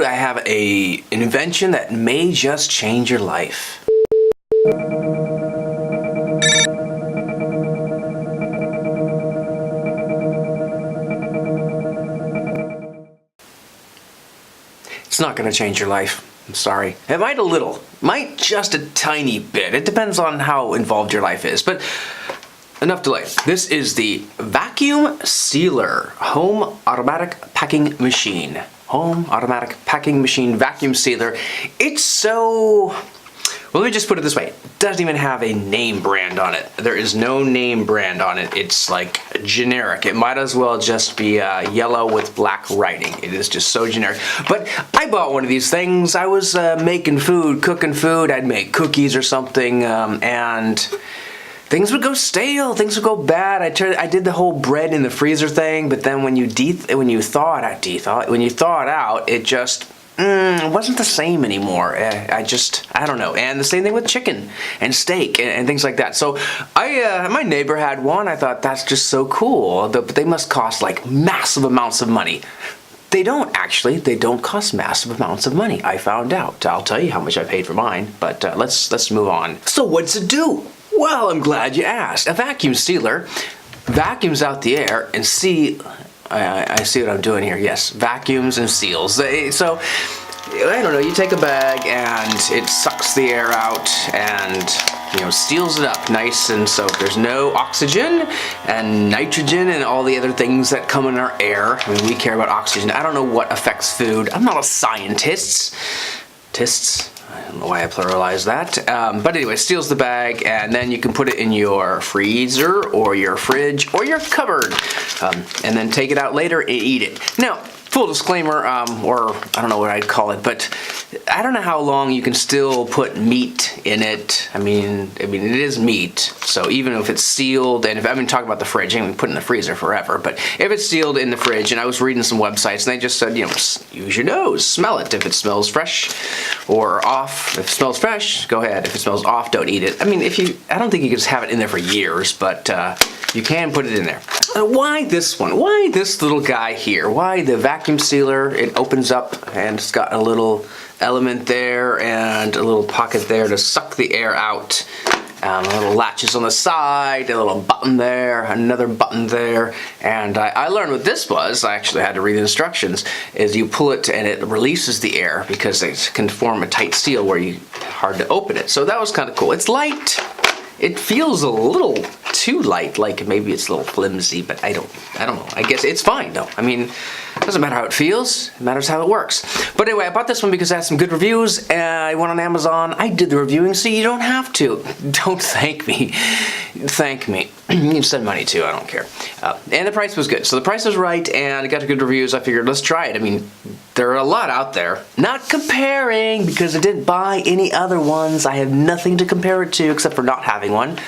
I have an invention that may just change your life. It's not going to change your life. I'm sorry. It might a little. Might just a tiny bit. It depends on how involved your life is. But enough delay. This is the Vacuum Sealer Home Automatic Packing Machine. Home Automatic Packing Machine Vacuum Sealer. It's so... Well, let me just put it this way. It doesn't even have a name brand on it. There is no name brand on it. It's like generic. It might as well just be yellow with black writing. It is just so generic. But I bought one of these things. I was making food, cooking food. I'd make cookies or something, and things would go stale. Things would go bad. I did the whole bread in the freezer thing, but then when you thaw it out, it just wasn't the same anymore. I don't know. And the same thing with chicken and steak and things like that. So my neighbor had one. I thought that's just so cool. But they must cost like massive amounts of money. They don't actually. They don't cost massive amounts of money. I found out. I'll tell you how much I paid for mine. But let's move on. So what's it do? Well, I'm glad you asked. A vacuum sealer vacuums out the air and I see what I'm doing here. Yes, vacuums and seals. So, I don't know, you take a bag and it sucks the air out and, seals it up nice, and so there's no oxygen and nitrogen and all the other things that come in our air. I mean, we care about oxygen. I don't know what affects food. I'm not a scientist. I don't know why I pluralized that. But anyway, seals the bag, and then you can put it in your freezer or your fridge or your cupboard, and then take it out later and eat it. Now, full disclaimer, or I don't know what I'd call it, but I don't know how long you can still put meat in it. I mean, it is meat, so even if it's sealed, and if I've been talking about the fridge, you can put it in the freezer forever, but if it's sealed in the fridge, and I was reading some websites, and they just said, use your nose, smell it. If it smells fresh or off, if it smells fresh, go ahead. If it smells off, don't eat it. I mean, I don't think you can just have it in there for years, but you can put it in there. Why this one? Why this little guy here? Why the vacuum sealer? It opens up and it's got a little element there and a little pocket there to suck the air out. Little latches on the side, a little button there, another button there, and I learned what this was. I actually had to read the instructions. Is you pull it and it releases the air because it can form a tight seal where hard to open it. So that was kind of cool. It's light. It feels a little too light, like maybe it's a little flimsy, but I don't know. I guess it's fine though. I mean, it doesn't matter how it feels, it matters how it works. But anyway, I bought this one because it has some good reviews. I went on Amazon, I did the reviewing, so you don't have to. Don't thank me. Thank me. You can send money too, I don't care. And the price was good. So the price was right, and I got good reviews. I figured, let's try it. I mean, there are a lot out there. Not comparing, because I didn't buy any other ones. I have nothing to compare it to except for not having one.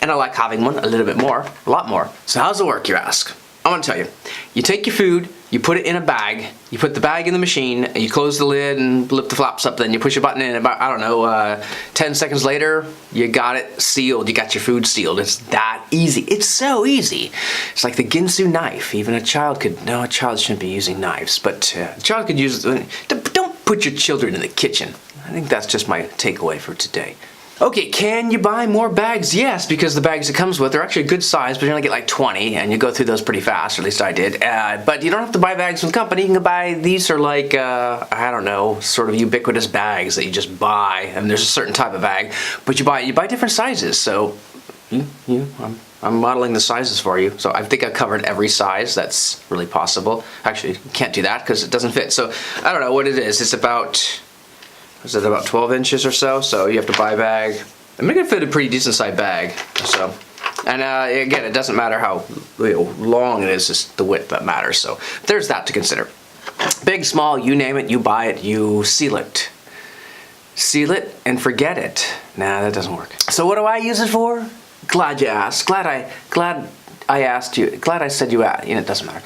And I like having one a little bit more, a lot more. So how does it work, you ask? I'm gonna tell you. You take your food, you put it in a bag, you put the bag in the machine, and you close the lid and lift the flaps up, then you push a button in, about, 10 seconds later, you got it sealed, you got your food sealed. It's that easy. It's so easy. It's like the Ginsu knife. Even a child a child shouldn't be using knives, but a child could use it. Don't put your children in the kitchen. I think that's just my takeaway for today. Okay, can you buy more bags? Yes, because the bags it comes with are actually a good size, but you only get like 20, and you go through those pretty fast, or at least I did. But you don't have to buy bags from the company. You can buy, these are like, I don't know, sort of ubiquitous bags that you just buy, and there's a certain type of bag, but you buy different sizes, so I'm modeling the sizes for you. So I think I've covered every size that's really possible. Actually, you can't do that because it doesn't fit. So I don't know what it is. It's about... Is it about 12 inches or so? So you have to buy a bag. I'm gonna fit a pretty decent sized bag. So, and again, it doesn't matter how long it is, just the width that matters. So there's that to consider. Big, small, you name it, you buy it, you seal it. Seal it and forget it. Nah, that doesn't work. So what do I use it for? Glad you asked. Glad I asked you. Glad I said you asked. It doesn't matter.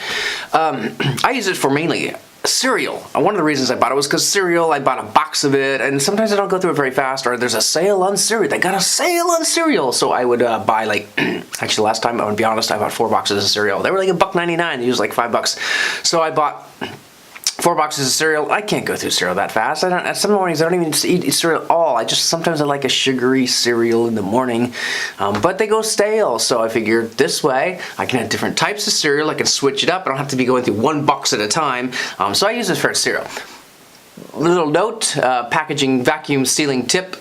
I use it for mainly cereal. One of the reasons I bought it was because cereal, I bought a box of it, and sometimes I don't go through it very fast, or there's a sale on cereal. They got a sale on cereal. So I would buy like, actually last time, I'm gonna be honest, I bought 4 boxes of cereal. They were like $1.99. They used like $5. So I bought 4 boxes of cereal. I can't go through cereal that fast. Some mornings I don't even eat cereal at all. Sometimes I like a sugary cereal in the morning, but they go stale. So I figured this way I can have different types of cereal. I can switch it up. I don't have to be going through 1 box at a time. So I use this for cereal. Little note, packaging vacuum sealing tip,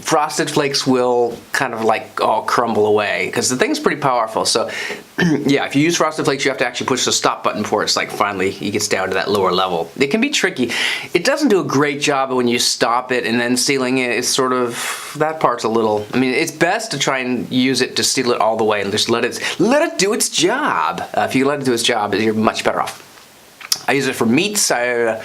Frosted Flakes will kind of like all crumble away because the thing's pretty powerful. So yeah, if you use Frosted Flakes, you have to actually push the stop button before it's like finally it gets down to that lower level. It can be tricky. It doesn't do a great job when you stop it and then sealing it. It's sort of, that part's a little, I mean, it's best to try and use it to seal it all the way and just let it do its job. If you let it do its job, you're much better off. I use it for meats. I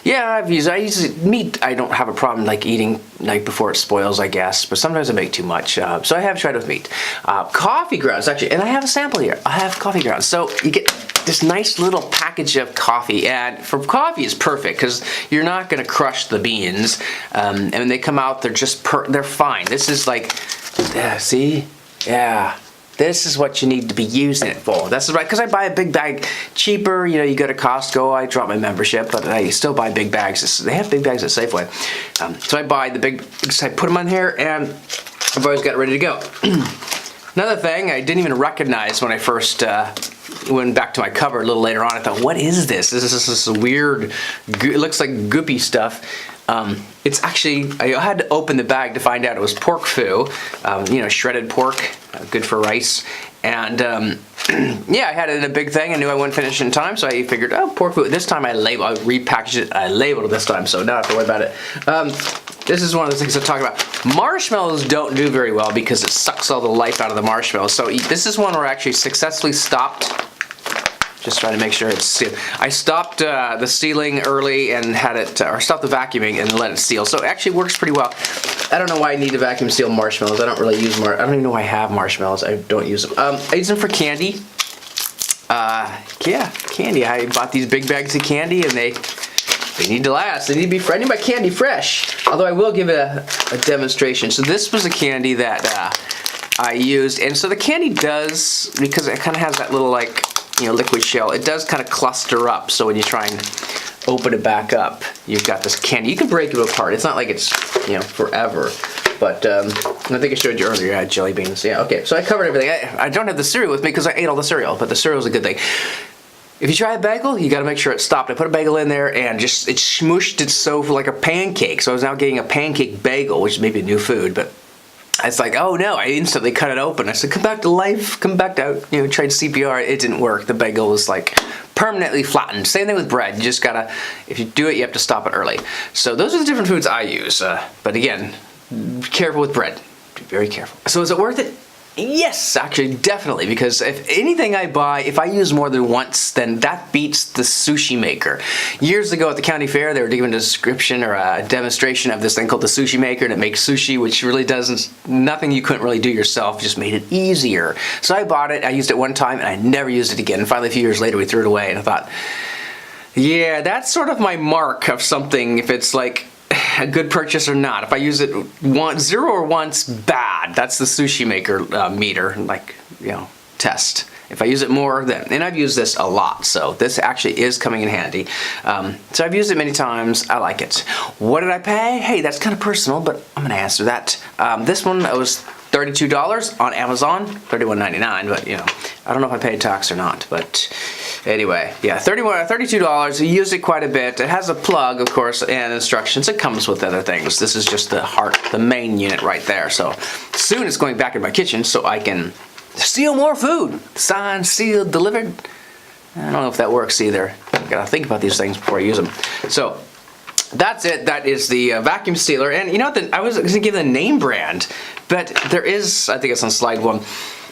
use it meat. I don't have a problem like eating like before it spoils, I guess. But sometimes I make too much, so I have tried it with meat. Coffee grounds, actually, and I have a sample here. I have coffee grounds. So you get this nice little package of coffee, and for coffee it's perfect because you're not going to crush the beans, and when they come out, they're just they're fine. This is like, see, yeah. This is what you need to be using it for. That's right, because I buy a big bag cheaper. You know, you go to Costco, I drop my membership, but I still buy big bags. They have big bags at Safeway. So I buy the big, I put them on here, and I've always got it ready to go. Another thing I didn't even recognize when I first went back to my cupboard a little later on, I thought, what is this? This is this weird, it looks like goopy stuff. It's actually, I had to open the bag to find out it was pork foo, you know, shredded pork, good for rice. And yeah, I had it in a big thing. I knew I wouldn't finish in time, so I figured, oh, pork foo. This time I repackaged it, I labeled it this time, so now I don't have to worry about it. This is one of the things I talk about. Marshmallows don't do very well because it sucks all the life out of the marshmallows. So this is one where I actually successfully stopped. Just trying to make sure it's sealed. I stopped the sealing early and had it, or stopped the vacuuming and let it seal. So it actually works pretty well. I don't know why I need to vacuum seal marshmallows. I don't really use I don't even know why I have marshmallows. I don't use them. I use them for candy. Yeah, candy. I bought these big bags of candy and they need to last. They need to be fresh. I need my candy fresh. Although I will give it a demonstration. So this was a candy that I used. And so the candy does, because it kind of has that little like, you know, liquid shell, it does kind of cluster up. So when you try and open it back up, you've got this candy. You can break it apart. It's not like it's, you know, forever. But I think I showed you earlier, I had jelly beans. Yeah, okay. So I covered everything. I don't have the cereal with me because I ate all the cereal, but the cereal is a good thing. If you try a bagel, you got to make sure it stopped. I put a bagel in there and just, it smooshed it so like a pancake. So I was now getting a pancake bagel, which is maybe a new food, but it's like, oh no, I instantly cut it open. I said, come back to life, come back to, you know, tried CPR. It didn't work. The bagel was like permanently flattened. Same thing with bread. You just gotta, if you do it, you have to stop it early. So those are the different foods I use. But again, be careful with bread. Be very careful. So is it worth it? Yes, actually, definitely, because if anything I buy, if I use more than once, then that beats the sushi maker. Years ago at the county fair, they were giving a description or a demonstration of this thing called the sushi maker, and it makes sushi, which really doesn't, nothing you couldn't really do yourself, just made it easier. So I bought it, I used it one time, and I never used it again. And finally, a few years later, we threw it away, and I thought, yeah, that's sort of my mark of something, if it's like a good purchase or not. If I use it once, 0 or once, bad. That's the sushi maker meter, like, you know, test. If I use it more, then, and I've used this a lot, so this actually is coming in handy. So I've used it many times. I like it. What did I pay? Hey, that's kind of personal, but I'm going to answer that. This one was $32 on Amazon, $31.99, but you know, I don't know if I paid tax or not, but anyway, yeah, $32. You use it quite a bit. It has a plug, of course, and instructions. It comes with other things. This is just the heart, the main unit right there. So soon it's going back in my kitchen so I can steal more food. Signed, sealed, delivered. I don't know if that works either. Gotta think about these things before I use them. So that's it. That is the vacuum sealer. And you know what? I was going to give the name brand, but there is, I think it's on slide 1.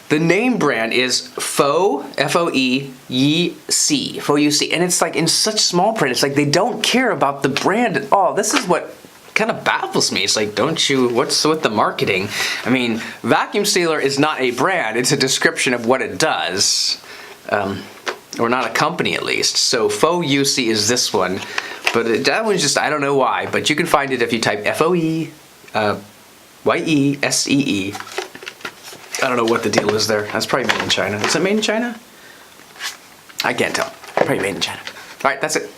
The name brand is Foe, F-O-E-Y-C, Foe-U-C. And it's like in such small print. It's like they don't care about the brand at all. This is what kind of baffles me. It's like, don't you, what's with the marketing? I mean, vacuum sealer is not a brand. It's a description of what it does. Or not a company at least. So Foe-U-C is this one. But that one's just, I don't know why, but you can find it if you type F-O-E-Y-E-S-E-E. I don't know what the deal is there. That's probably made in China. Is it made in China? I can't tell. Probably made in China. All right, that's it.